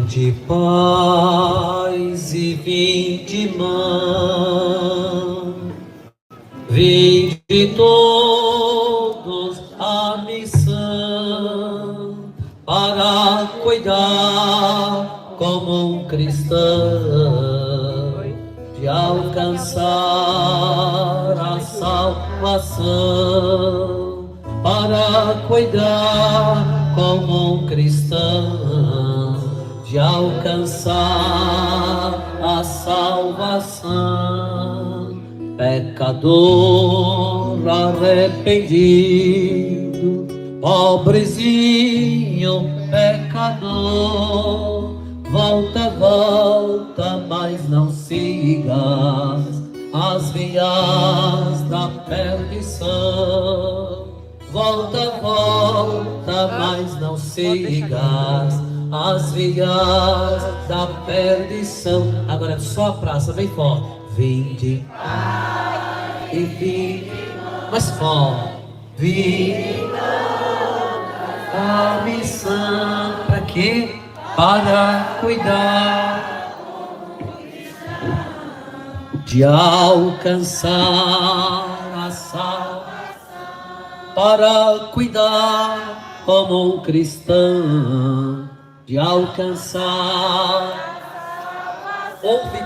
Vinde paz e vinde mão, vinde todos a missão, para cuidar como um cristão, de alcançar a salvação, para cuidar como um cristão, de alcançar a salvação. Pecador arrependido, pobrezinho pecador, volta, volta, mas não sigas as vias da perdição. Volta, volta, mas não sigas as vias da perdição. Agora só a praça, bem forte. Vinde e vinde, mais forte. Vinde a missão. Para quê? Para cuidar, de alcançar a salvação, para cuidar como um cristão, de alcançar. Ouve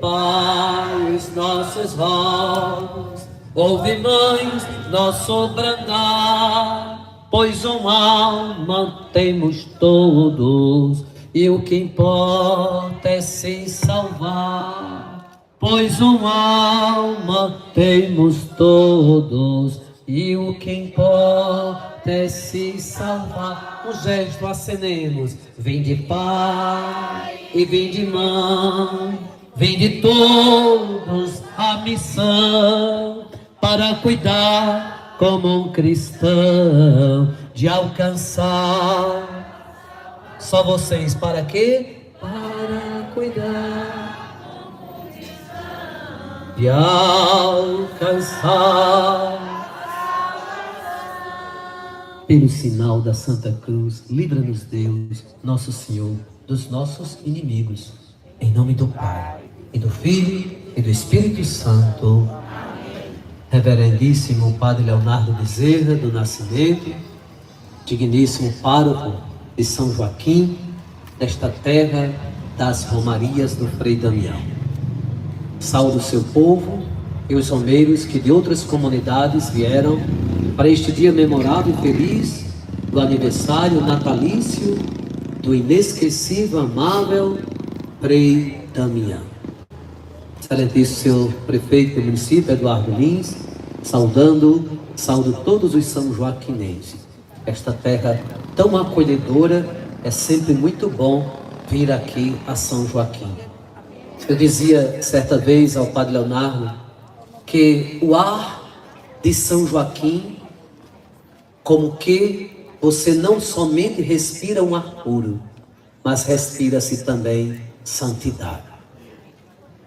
pais nossos votos, ouve mães nosso brandar, pois uma alma temos todos, e o que importa é se salvar. Pois uma alma temos todos, e o que importa é se salvar. Um gesto, acenemos. Vinde pai e vinde mãe, vinde todos a missão, para cuidar como um cristão, de alcançar. Só vocês, para quê? Para cuidar, de alcançar. Pelo sinal da Santa Cruz, livra-nos Deus, nosso Senhor, dos nossos inimigos. Em nome do Pai, e do Filho, e do Espírito Santo. Amém. Reverendíssimo Padre Leonardo Bezerra do Nascimento, digníssimo pároco de São Joaquim, desta terra das romarias do Frei Damião. Saúdo o seu povo e os romeiros que de outras comunidades vieram para este dia memorável e feliz do aniversário natalício do inesquecível, amável Frei Damião. Excelentíssimo senhor prefeito do município, Eduardo Lins, saúdo todos os são joaquinenses. Esta terra tão acolhedora, é sempre muito bom vir aqui a São Joaquim. Eu dizia certa vez ao Padre Leonardo que o ar de São Joaquim, como que você não somente respira um ar puro, mas respira-se também santidade.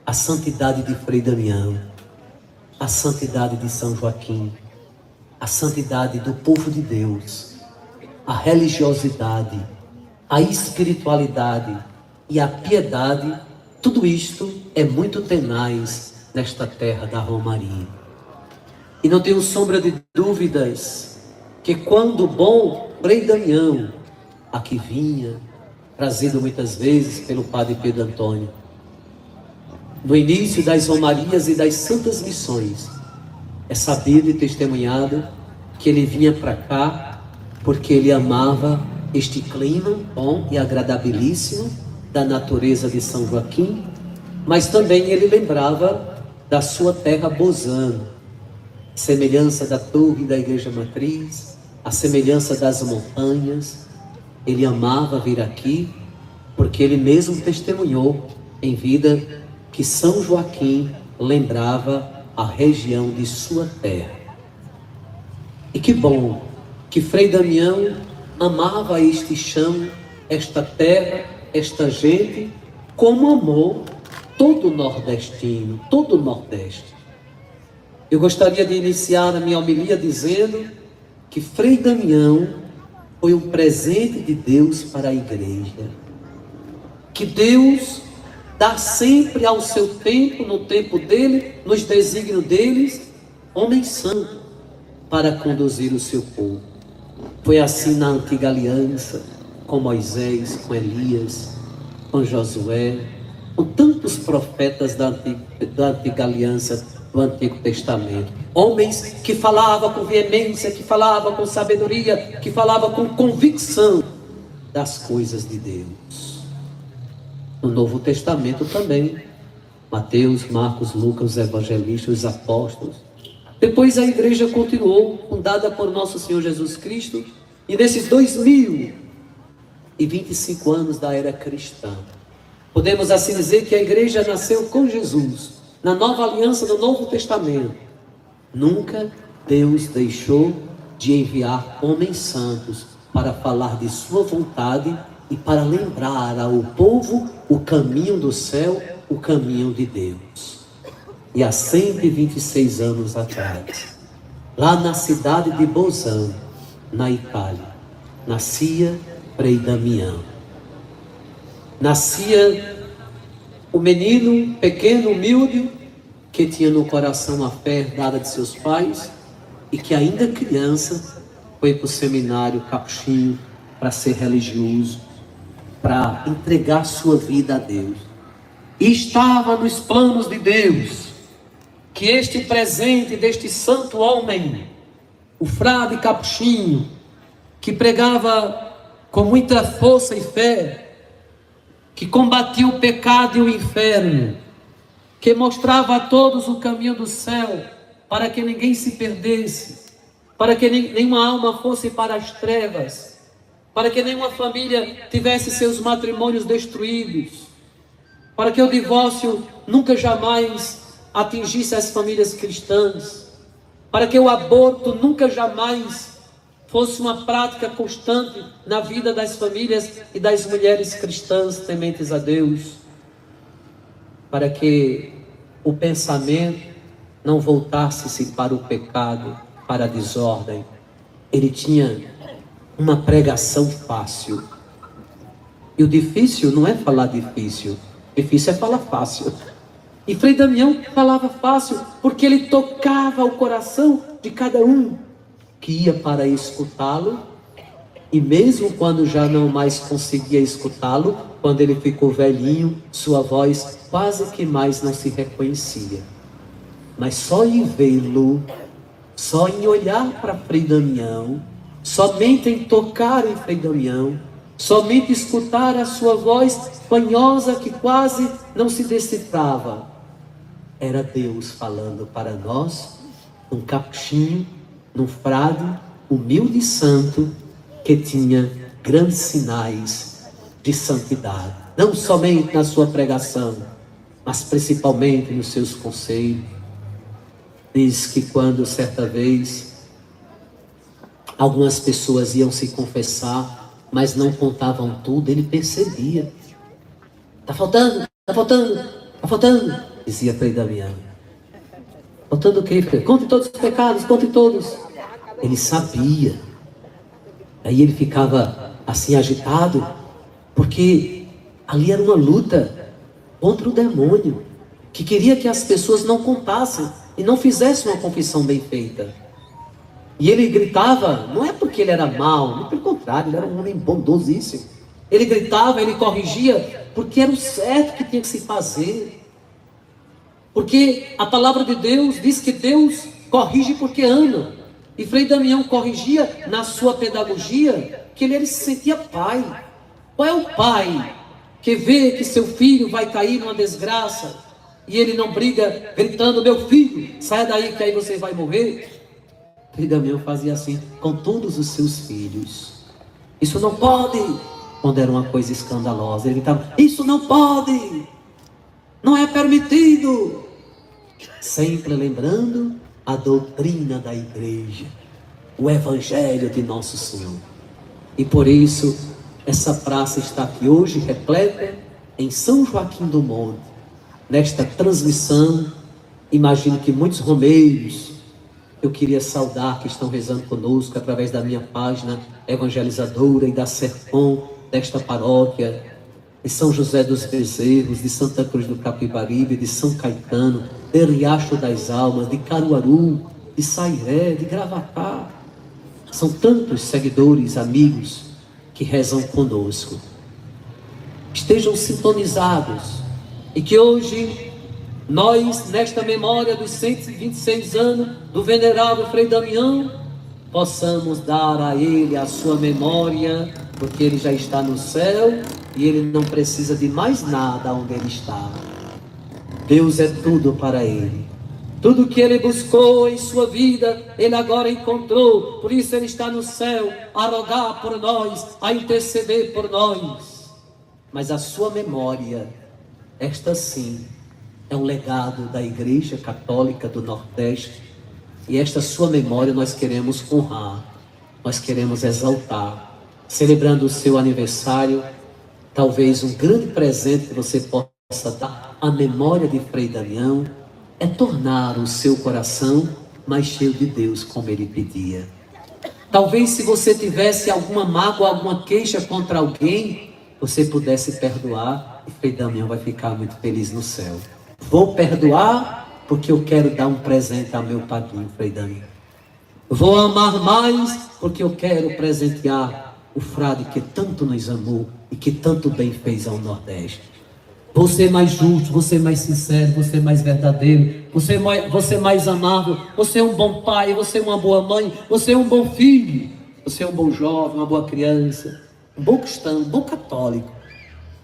A santidade de Frei Damião, a santidade de São Joaquim, a santidade do povo de Deus, a religiosidade, a espiritualidade e a piedade, tudo isto é muito tenaz nesta terra da Romaria. E não tenho sombra de dúvidas que quando o bom Frei Damião aqui vinha, trazido muitas vezes pelo Padre Pedro Antônio, no início das romarias e das santas missões, é sabido e testemunhado que ele vinha para cá porque ele amava este clima bom e agradabilíssimo da natureza de São Joaquim, mas também ele lembrava da sua terra Bozano, semelhança da torre da igreja matriz, a semelhança das montanhas. Ele amava vir aqui, porque ele mesmo testemunhou em vida que São Joaquim lembrava a região de sua terra. E que bom que Frei Damião amava este chão, esta terra, esta gente, como amou todo nordestino, todo o Nordeste. Eu gostaria de iniciar a minha homilia dizendo que Frei Damião foi um presente de Deus para a igreja. Que Deus dá sempre ao seu tempo, no tempo dele, nos desígnios deles, homens santos para conduzir o seu povo. Foi assim na antiga aliança, com Moisés, com Elias, com Josué, com tantos profetas da antiga aliança, do Antigo Testamento. Homens que falavam com veemência, que falavam com sabedoria, que falavam com convicção das coisas de Deus. No Novo Testamento também, Mateus, Marcos, Lucas, os evangelistas, os apóstolos. Depois a igreja continuou, fundada por nosso Senhor Jesus Cristo, e nesses 2025 anos da era cristã, podemos assim dizer que a igreja nasceu com Jesus, na nova aliança do Novo Testamento. Nunca Deus deixou de enviar homens santos para falar de sua vontade e para lembrar ao povo o caminho do céu, o caminho de Deus. E há 126 anos atrás, lá na cidade de Bolzano, na Itália, nascia Frei Damião. Nascia o menino pequeno, humilde, que tinha no coração a fé herdada de seus pais e que ainda criança foi para o seminário capuchinho para ser religioso, para entregar sua vida a Deus. E estava nos planos de Deus que este presente deste santo homem, o frade capuchinho, que pregava com muita força e fé, que combatia o pecado e o inferno, que mostrava a todos o caminho do céu, para que ninguém se perdesse, para que nenhuma alma fosse para as trevas, para que nenhuma família tivesse seus matrimônios destruídos, para que o divórcio nunca jamais atingisse as famílias cristãs, para que o aborto nunca jamais fosse uma prática constante na vida das famílias e das mulheres cristãs tementes a Deus, para que o pensamento não voltasse-se para o pecado, para a desordem. Ele tinha uma pregação fácil. E o difícil não é falar difícil, difícil é falar fácil. E Frei Damião falava fácil porque ele tocava o coração de cada um que ia para escutá-lo, e mesmo quando já não mais conseguia escutá-lo, quando ele ficou velhinho, sua voz quase que mais não se reconhecia. Mas só em vê-lo, só em olhar para Frei Damião, somente em tocar em Frei Damião, somente escutar a sua voz fanhosa que quase não se decifrava, era Deus falando para nós, um capuchinho, num frade humilde e santo, que tinha grandes sinais de santidade, não somente na sua pregação, mas principalmente nos seus conselhos. Diz que quando certa vez algumas pessoas iam se confessar, mas não contavam tudo, ele percebia. Está faltando, está faltando, está faltando, dizia Frei Damião. Faltando o quê, Frei? Conte todos os pecados, conte todos. Ele sabia. Aí ele ficava assim agitado, porque ali era uma luta contra o demônio, que queria que as pessoas não contassem e não fizessem uma confissão bem feita. E ele gritava, não é porque ele era mau, não, pelo contrário, ele era um homem bondosíssimo. Ele gritava, ele corrigia, porque era o certo que tinha que se fazer. Porque a palavra de Deus diz que Deus corrige porque ama. E Frei Damião corrigia na sua pedagogia, que ele se sentia pai. Qual é o pai que vê que seu filho vai cair numa desgraça e ele não briga gritando, meu filho, saia daí que aí você vai morrer? Frei Damião fazia assim com todos os seus filhos. Isso não pode, quando era uma coisa escandalosa. Ele gritava, isso não pode, não é permitido. Sempre lembrando a doutrina da igreja, o evangelho de nosso Senhor. E por isso, essa praça está aqui hoje, repleta em São Joaquim do Monte. Nesta transmissão, imagino que muitos romeiros, eu queria saudar que estão rezando conosco através da minha página evangelizadora e da Serpom desta paróquia, de São José dos Bezerros, de Santa Cruz do Capibaribe, de São Caetano, de Riacho das Almas, de Caruaru, de Sairé, de Gravatá. São tantos seguidores, amigos, que rezam conosco. Estejam sintonizados e que hoje nós, nesta memória dos 126 anos do venerável Frei Damião, possamos dar a ele a sua memória, porque ele já está no céu e ele não precisa de mais nada onde ele está. Deus é tudo para ele. Tudo que ele buscou em sua vida, ele agora encontrou. Por isso ele está no céu, a rogar por nós, a interceder por nós. Mas a sua memória, esta sim, é um legado da Igreja Católica do Nordeste. E esta sua memória nós queremos honrar, nós queremos exaltar. Celebrando o seu aniversário, talvez um grande presente que você possa dar à memória de Frei Damião é tornar o seu coração mais cheio de Deus, como ele pedia. Talvez se você tivesse alguma mágoa, alguma queixa contra alguém, você pudesse perdoar, e Frei Damião vai ficar muito feliz no céu. Vou perdoar porque eu quero dar um presente ao meu padrinho, Frei Damião. Vou amar mais porque eu quero presentear o frade que tanto nos amou e que tanto bem fez ao Nordeste. Vou ser mais justo, vou ser mais sincero, vou ser mais verdadeiro, vou ser mais amável, vou ser um bom pai, vou ser uma boa mãe, vou ser um bom filho, vou ser um bom jovem, uma boa criança, um bom cristão, um bom católico.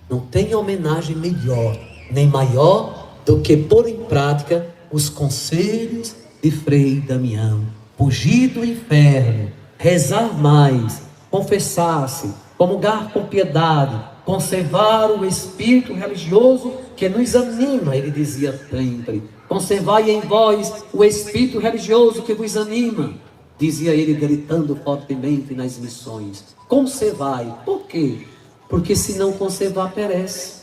Não tem homenagem melhor, nem maior do que pôr em prática os conselhos de Frei Damião. Fugir do inferno, rezar mais, confessar-se, comungar com piedade, conservar o espírito religioso que nos anima, ele dizia sempre. Conservai em vós o espírito religioso que vos anima, dizia ele gritando fortemente nas missões. Conservai, por quê? Porque se não conservar, perece.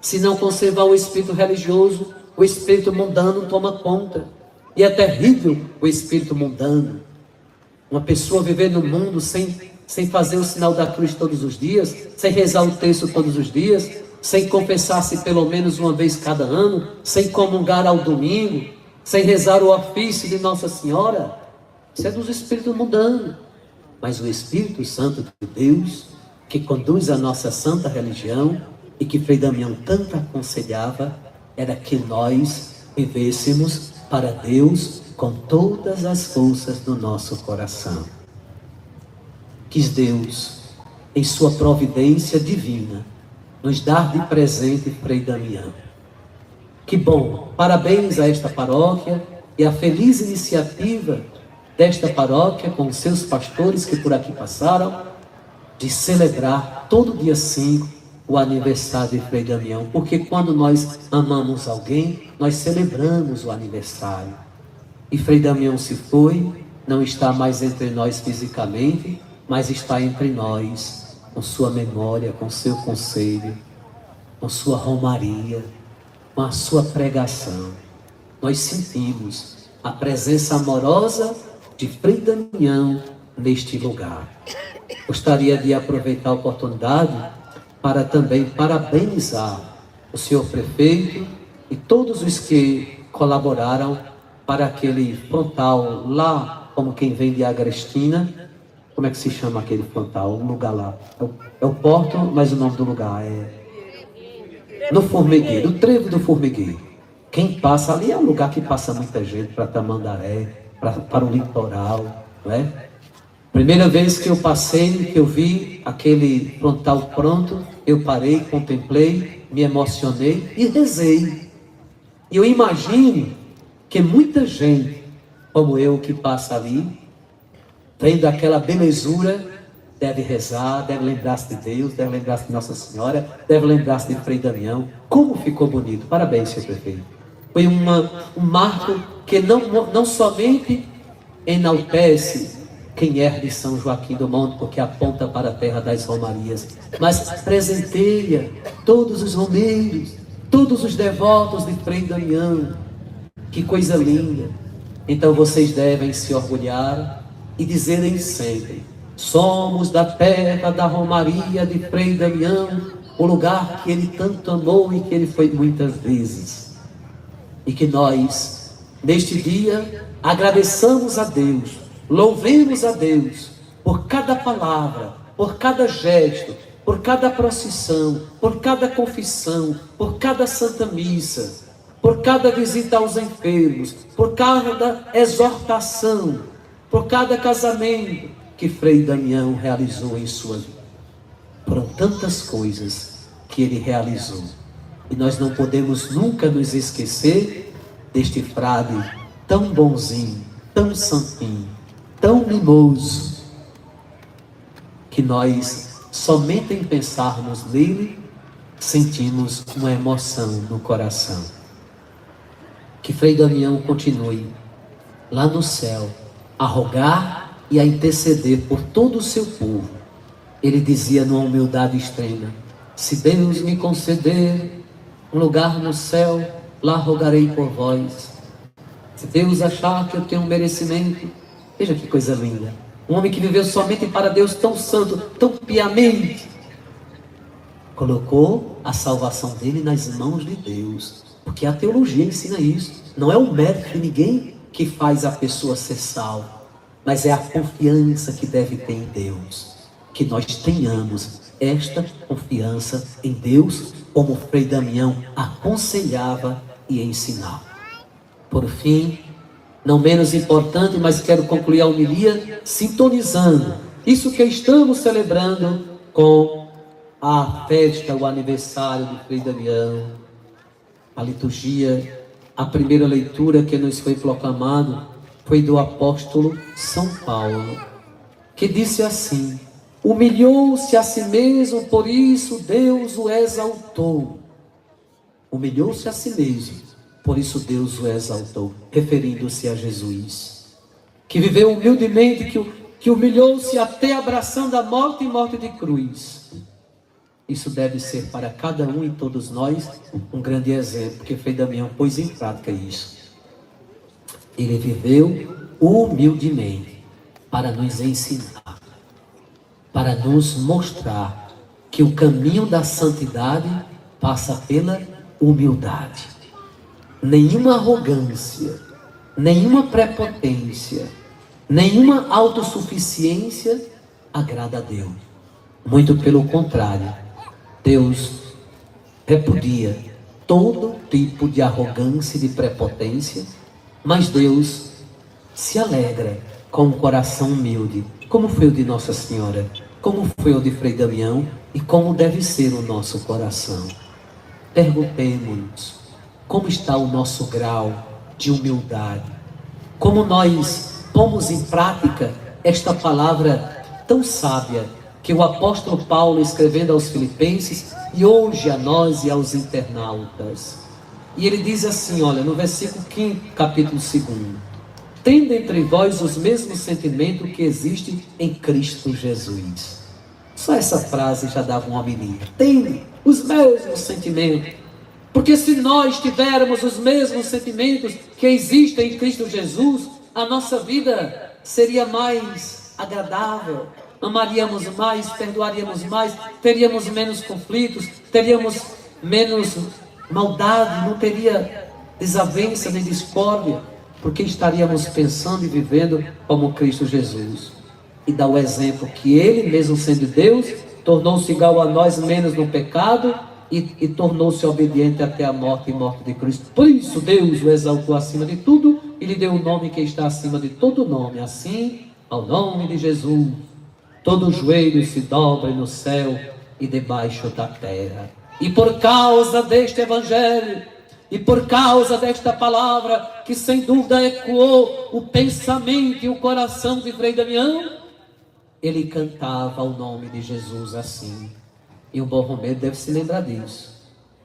Se não conservar o espírito religioso, o espírito mundano toma conta. E é terrível o espírito mundano. Uma pessoa viver no mundo sem fazer o sinal da cruz todos os dias, sem rezar o texto todos os dias, sem confessar-se pelo menos uma vez cada ano, sem comungar ao domingo, sem rezar o ofício de Nossa Senhora. Isso é dos espíritos mundanos. Mas o Espírito Santo de Deus, que conduz a nossa santa religião e que Frei Damião tanto aconselhava, era que nós vivêssemos para Deus com todas as forças do nosso coração. Quis Deus, em sua providência divina, nos dar de presente Frei Damião. Que bom! Parabéns a esta paróquia e a feliz iniciativa desta paróquia com os seus pastores que por aqui passaram, de celebrar todo dia 5 o aniversário de Frei Damião, porque quando nós amamos alguém, nós celebramos o aniversário. E Frei Damião se foi, não está mais entre nós fisicamente, mas está entre nós, com sua memória, com seu conselho, com sua romaria, com a sua pregação. Nós sentimos a presença amorosa de Frei Damião neste lugar. Gostaria de aproveitar a oportunidade para também parabenizar o senhor prefeito e todos os que colaboraram para aquele frontal lá, como quem vem de Agrestina. Como é que se chama aquele frontal? Um lugar lá. É o Porto, mas o nome do lugar é no Formigueiro, o trevo do Formigueiro. Quem passa ali é um lugar que passa muita gente para Tamandaré, para o litoral, não é? Primeira vez que eu passei, que eu vi aquele frontal pronto, eu parei, contemplei, me emocionei e rezei. E eu imagino que muita gente, como eu, que passa ali, vendo aquela belezura, deve rezar, deve lembrar-se de Deus, deve lembrar-se de Nossa Senhora, deve lembrar-se de Frei Damião. Como ficou bonito! Parabéns, senhor prefeito. Foi um marco que não somente enaltece quem é de São Joaquim do Monte, porque aponta para a terra das romarias, mas presenteia todos os romeiros, todos os devotos de Frei Damião. Que coisa linda! Então vocês devem se orgulhar e dizerem sempre: somos da terra da Romaria de Frei Damião, o lugar que ele tanto amou e que ele foi muitas vezes. E que nós, neste dia, agradeçamos a Deus, louvemos a Deus por cada palavra, por cada gesto, por cada procissão, por cada confissão, por cada santa missa, por cada visita aos enfermos, por cada exortação, por cada casamento que Frei Damião realizou em sua vida. Foram tantas coisas que ele realizou. E nós não podemos nunca nos esquecer deste frade tão bonzinho, tão santinho, tão mimoso, que nós, somente em pensarmos nele, sentimos uma emoção no coração. Que Frei Damião continue lá no céu a rogar e a interceder por todo o seu povo. Ele dizia numa humildade extrema: se Deus me conceder um lugar no céu, lá rogarei por vós. Se Deus achar que eu tenho um merecimento, veja que coisa linda, um homem que viveu somente para Deus, tão santo, tão piamente, colocou a salvação dele nas mãos de Deus, porque a teologia ensina isso. Não é o mérito de ninguém que faz a pessoa ser salva, mas é a confiança que deve ter em Deus. Que nós tenhamos esta confiança em Deus, como Frei Damião aconselhava e ensinava. Por fim, não menos importante, mas quero concluir a homilia sintonizando isso que estamos celebrando com a festa, o aniversário de Frei Damião, a liturgia. A primeira leitura que nos foi proclamado foi do apóstolo São Paulo, que disse assim: humilhou-se a si mesmo, por isso Deus o exaltou. Humilhou-se a si mesmo, por isso Deus o exaltou, referindo-se a Jesus, que viveu humildemente, que humilhou-se até abraçando a morte e morte de cruz. Isso deve ser para cada um e todos nós um grande exemplo, porque Frei Damião pôs em prática isso. Ele viveu humildemente para nos ensinar, para nos mostrar que o caminho da santidade passa pela humildade. Nenhuma arrogância, nenhuma prepotência, nenhuma autossuficiência agrada a Deus. Muito pelo contrário, Deus repudia todo tipo de arrogância e de prepotência, mas Deus se alegra com um coração humilde, como foi o de Nossa Senhora, como foi o de Frei Damião e como deve ser o nosso coração. Perguntemos-nos, como está o nosso grau de humildade? Como nós pomos em prática esta palavra tão sábia que o apóstolo Paulo, escrevendo aos Filipenses, e hoje a nós e aos internautas. E ele diz assim, olha, no versículo 5, capítulo 2: tendo entre vós os mesmos sentimentos que existe em Cristo Jesus. Só essa frase já dava uma homilia. Tende os mesmos sentimentos. Porque se nós tivermos os mesmos sentimentos que existem em Cristo Jesus, a nossa vida seria mais agradável, amaríamos mais, perdoaríamos mais, teríamos menos conflitos, teríamos menos maldade, não teria desavença nem discórdia, porque estaríamos pensando e vivendo como Cristo Jesus. E dá o exemplo que Ele, mesmo sendo Deus, tornou-se igual a nós, menos no pecado, e tornou-se obediente até a morte e morte de Cristo. Por isso Deus o exaltou acima de tudo e lhe deu o nome que está acima de todo nome. Assim, ao nome de Jesus, todo joelho se dobre no céu e debaixo da terra. E por causa deste evangelho, e por causa desta palavra, que sem dúvida ecoou o pensamento e o coração de Frei Damião, ele cantava o nome de Jesus assim. E o bom romeiro deve se lembrar disso.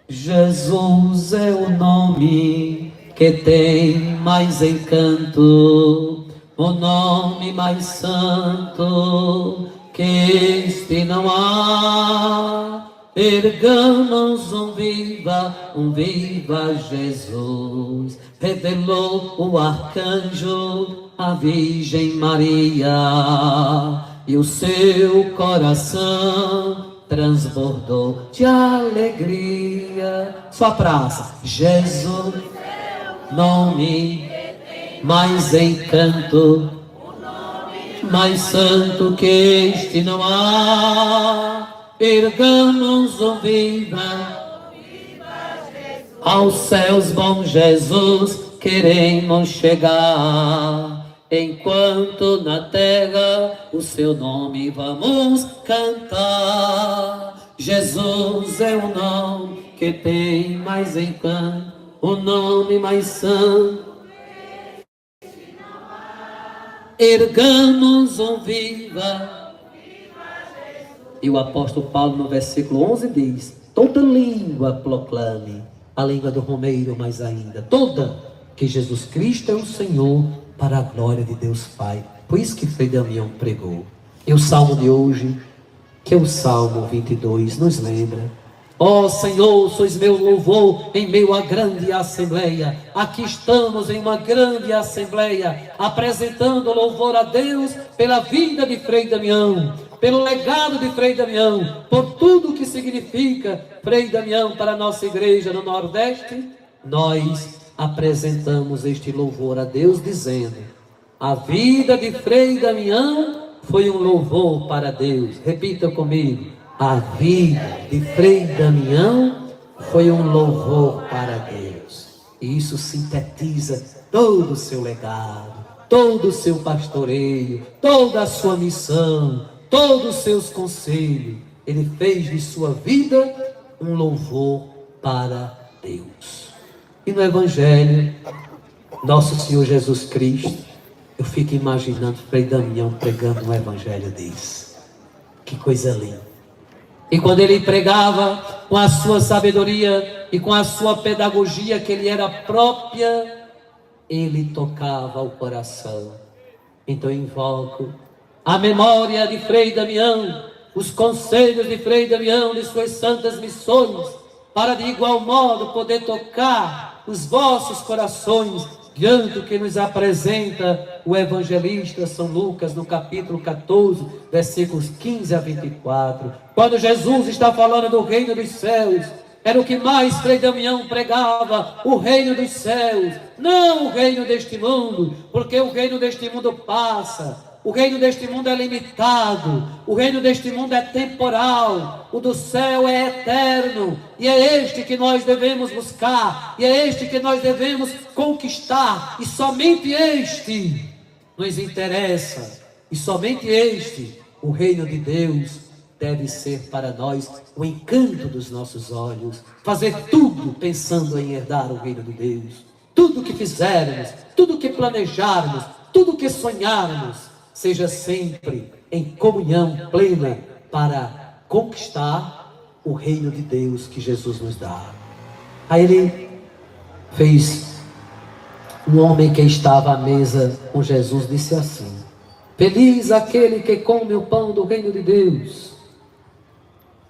Jesus é o nome que tem mais encanto, o nome mais santo que este não há. Ergamos um viva Jesus. revelou o arcanjo à Virgem Maria, e o seu coração transbordou de alegria. Sua praça, Jesus, nome mais encanto, mais santo que este não há. Ergamos o viva aos céus, bom Jesus, queremos chegar. Enquanto na terra o seu nome vamos cantar. Jesus é o nome que tem mais encanto, o nome mais santo. Ergamos um viva. E o apóstolo Paulo no versículo 11 diz: toda língua proclame, a língua do romeiro mais ainda, toda, que Jesus Cristo é o Senhor, para a glória de Deus Pai. Por isso que Frei Damião pregou. E o salmo de hoje, que é o Salmo 22, nos lembra: ó Senhor, sois meu louvor em meio à grande assembleia. Aqui estamos em uma grande assembleia, apresentando louvor a Deus pela vida de Frei Damião, pelo legado de Frei Damião, por tudo que significa Frei Damião para a nossa igreja no Nordeste. Nós apresentamos este louvor a Deus, dizendo: a vida de Frei Damião foi um louvor para Deus. Repita comigo: a vida de Frei Damião foi um louvor para Deus. E isso sintetiza todo o seu legado, todo o seu pastoreio, toda a sua missão, todos os seus conselhos. Ele fez de sua vida um louvor para Deus. E no Evangelho, nosso Senhor Jesus Cristo, eu fico imaginando Frei Damião pregando um Evangelho desse. Que coisa linda. E quando ele pregava com a sua sabedoria e com a sua pedagogia, que ele era própria, ele tocava o coração. Então eu invoco a memória de Frei Damião, os conselhos de Frei Damião, de suas santas missões, para de igual modo poder tocar os vossos corações, diante do que nos apresenta o evangelista São Lucas no capítulo 14, versículos 15 a 24. Quando Jesus está falando do reino dos céus, era o que mais Frei Damião pregava: o reino dos céus, não o reino deste mundo, porque o reino deste mundo passa. O reino deste mundo é limitado, o reino deste mundo é temporal, o do céu é eterno, e é este que nós devemos buscar, e é este que nós devemos conquistar, e somente este nos interessa, e somente este, o reino de Deus, deve ser para nós o encanto dos nossos olhos, fazer tudo pensando em herdar o reino de Deus, tudo que fizermos, tudo que planejarmos, tudo que sonharmos, seja sempre em comunhão plena para conquistar o reino de Deus que Jesus nos dá. Aí ele fez, um homem que estava à mesa com Jesus disse assim: feliz aquele que come o pão do reino de Deus.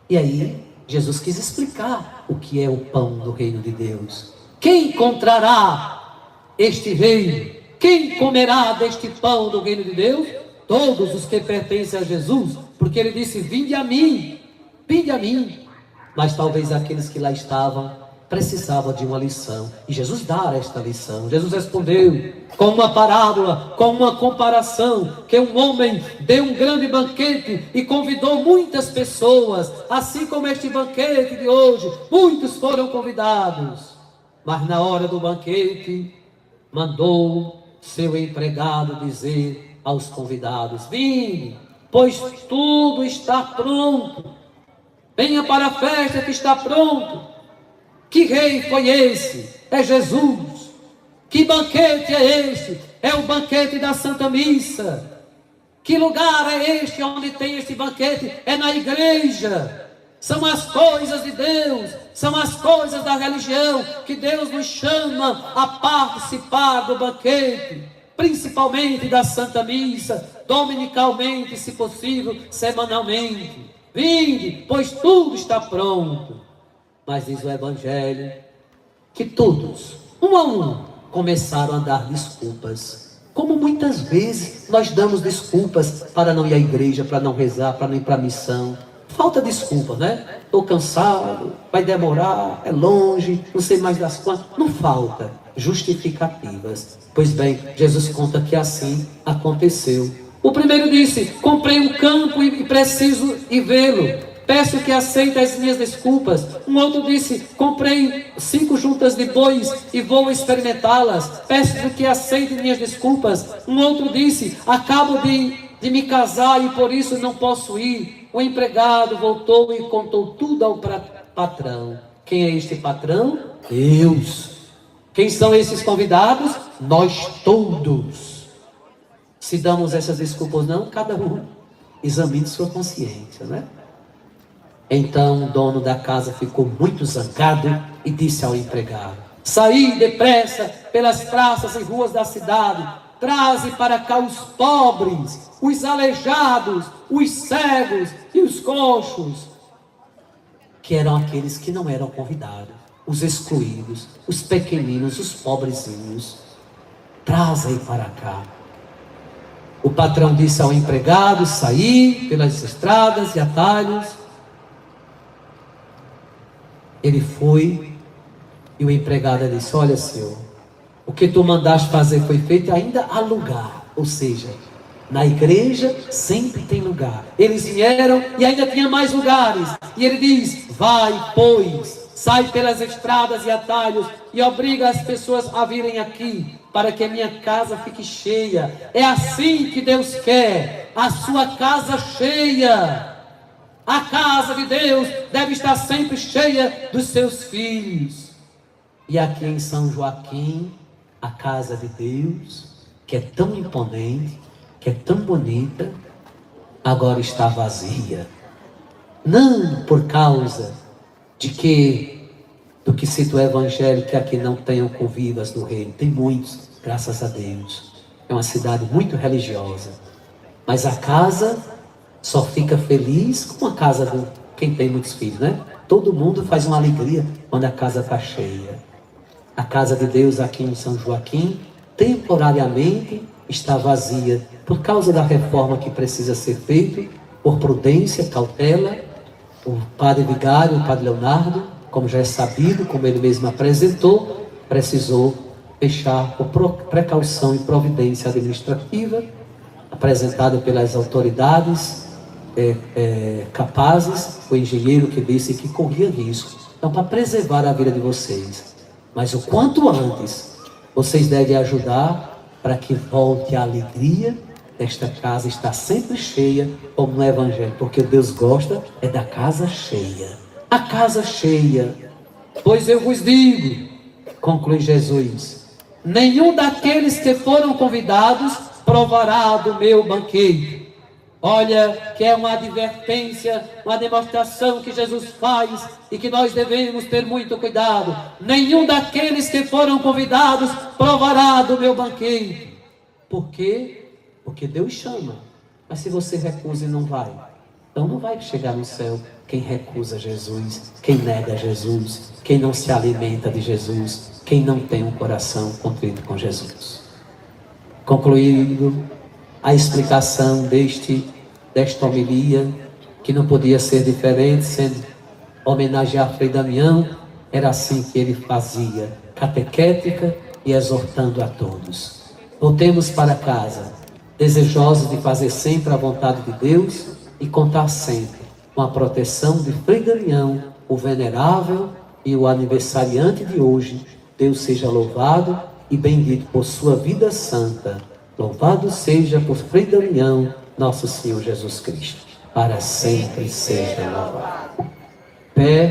E aí Jesus quis explicar o que é o pão do reino de Deus. Quem encontrará este reino? Quem comerá deste pão do reino de Deus? Todos os que pertencem a Jesus, porque ele disse: vinde a mim, vinde a mim. Mas talvez aqueles que lá estavam precisavam de uma lição, e Jesus dá esta lição. Jesus respondeu com uma parábola, com uma comparação, que um homem deu um grande banquete e convidou muitas pessoas, assim como este banquete de hoje, muitos foram convidados, mas na hora do banquete mandou seu empregado dizer aos convidados: vinde, pois tudo está pronto, venha para a festa que está pronto. Que rei foi esse? É Jesus. Que banquete é este? É o banquete da Santa Missa. Que lugar é este onde tem este banquete? É na igreja. São as coisas de Deus, são as coisas da religião que Deus nos chama a participar do banquete, principalmente da Santa Missa, dominicalmente, se possível, semanalmente. Vinde, pois tudo está pronto. Mas diz o Evangelho que todos, um a um, começaram a dar desculpas. Como muitas vezes nós damos desculpas para não ir à igreja, para não rezar, para não ir para a missão. Falta desculpa, né? Estou cansado, vai demorar, é longe, não sei mais das quantas. Não falta justificativas. Pois bem, Jesus conta que assim aconteceu. O primeiro disse: comprei um campo e preciso ir vê-lo. Peço que aceite as minhas desculpas. Um outro disse: comprei 5 juntas de bois e vou experimentá-las. Peço que aceite minhas desculpas. Um outro disse: acabo de me casar e por isso não posso ir. O empregado voltou e contou tudo ao patrão. Quem é este patrão? Deus. Quem são esses convidados? Nós todos. Se damos essas desculpas não, cada um examine sua consciência, né? Então o dono da casa ficou muito zangado e disse ao empregado: saí depressa pelas praças e ruas da cidade, traze para cá os pobres, os aleijados, os cegos e os coxos, que eram aqueles que não eram convidados, os excluídos, os pequeninos, os pobrezinhos. Traz aí para cá. O patrão disse ao empregado sair pelas estradas e atalhos. Ele foi e o empregado disse: olha, senhor, o que tu mandaste fazer foi feito e ainda há lugar. Ou seja, na igreja sempre tem lugar. Eles vieram e ainda tinha mais lugares. E ele diz: vai, pois, sai pelas estradas e atalhos e obriga as pessoas a virem aqui, para que a minha casa fique cheia. É assim que Deus quer, a sua casa cheia. A casa de Deus deve estar sempre cheia dos seus filhos. E aqui em São Joaquim, a casa de Deus, que é tão imponente, que é tão bonita, agora está vazia. Não por causa do que cita o Evangelho, que aqui não tenham convivas do reino. Tem muitos, graças a Deus. É uma cidade muito religiosa. Mas a casa só fica feliz com a casa de quem tem muitos filhos, né? Todo mundo faz uma alegria quando a casa está cheia. A casa de Deus aqui em São Joaquim, temporariamente, está vazia, por causa da reforma que precisa ser feita, por prudência, cautela. O padre vigário, o padre Leonardo, como já é sabido, como ele mesmo apresentou, precisou fechar por precaução e providência administrativa, apresentada pelas autoridades capazes, o engenheiro que disse que corria risco. Então, para preservar a vida de vocês, mas o quanto antes, vocês devem ajudar para que volte a alegria desta casa estar sempre cheia, como no Evangelho, porque Deus gosta é da casa cheia. A casa cheia. Pois eu vos digo, conclui Jesus, nenhum daqueles que foram convidados provará do meu banquete. Olha, que é uma advertência, uma demonstração que Jesus faz e que nós devemos ter muito cuidado. Nenhum daqueles que foram convidados provará do meu banquete. Por quê? Porque Deus chama. Mas se você recusa e não vai, então não vai chegar no céu quem recusa Jesus, quem nega Jesus, quem não se alimenta de Jesus, quem não tem um coração contrito com Jesus. Concluindo a explicação desta homilia, que não podia ser diferente, sendo homenagear Frei Damião, era assim que ele fazia, catequética e exortando a todos. Voltemos para casa, desejosos de fazer sempre a vontade de Deus e contar sempre com a proteção de Frei Damião, o venerável e o aniversariante de hoje. Deus seja louvado e bendito por sua vida santa. Louvado seja por Frei Damião, nosso Senhor Jesus Cristo. Para sempre seja louvado. Pé.